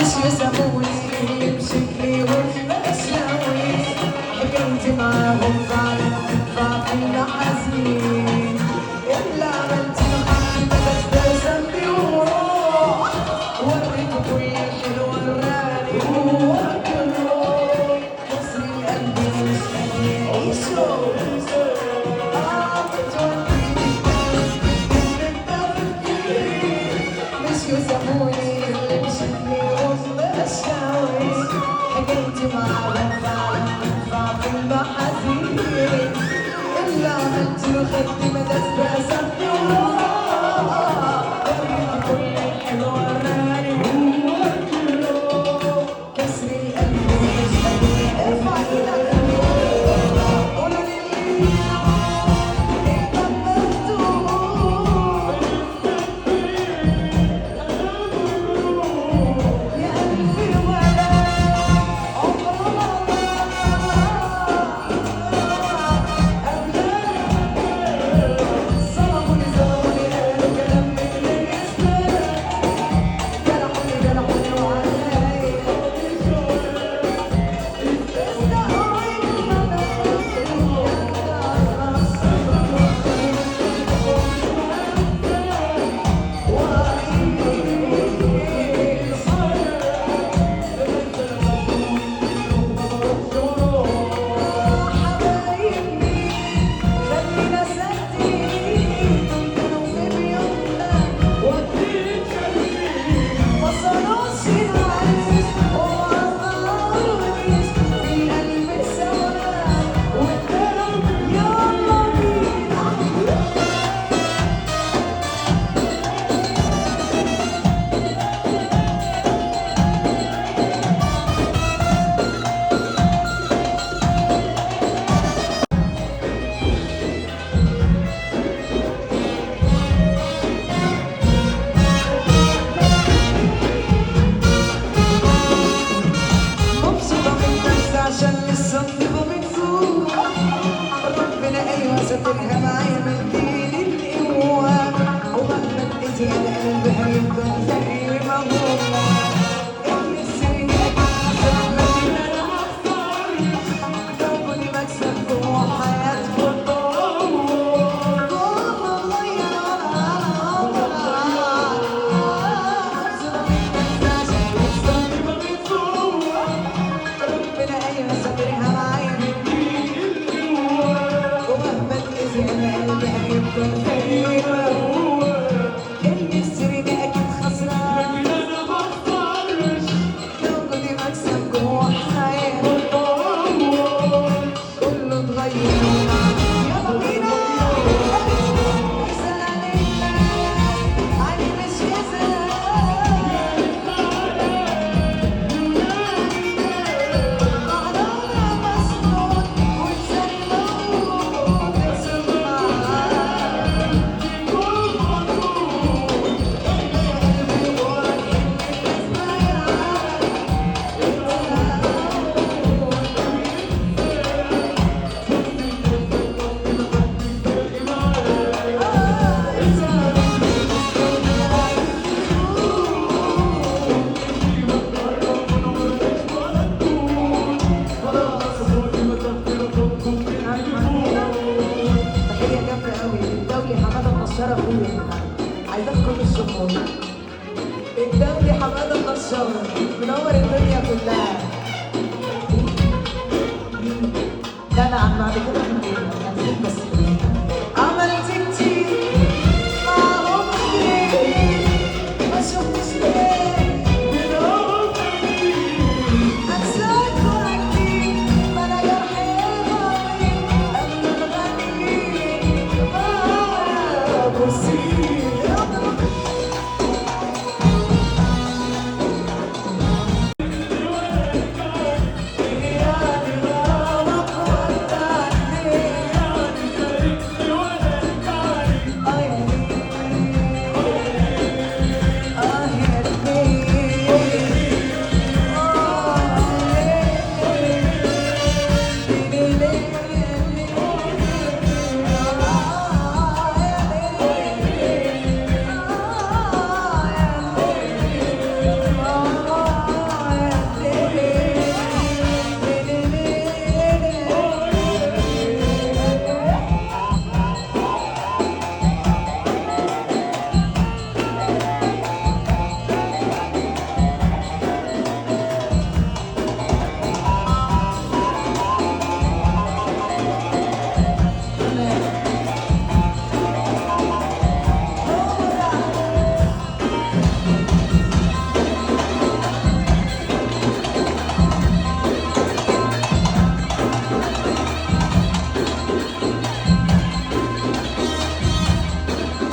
مش يسموني اللي بشكلي وبأشياوي حكيتي معاهم فعلا فعلا حزين اللي عملتي معاي ما ابتسمتي وروح وريت كل الحلو وراني وكل روح كسري قلبي مش قادر يعيشه يسموني اللي بشكلي وبأشياوي حكيتي معاهم فعلا فعلا حزين اللي عملتي وخدتي مدى ابتسمتي وراح وريني كل الحلو وراني كسري قلبي مش قادر ارفع ايدك قولوا لي سافرها معايا من دين القوة ومهما اديتي انا قلبي هيفضل زي ما هو اللي السنين اكيد انا مختارش كوني مكسب جوه حياتكم ربنا ايوه سافرها معايا من أنا قلبي هيفضل زي ما هو اللي السري ده أكيد خسران لكن أنا مختارش لو كنت مكسب جوه حياتي كله اتغير يلا بينا أحسن علينا علي مش يزال على مسنون وتسلمون عايزاك كل الشكر الدولي حماده النشار منور الدنيا كلها. لا نعم بعد كده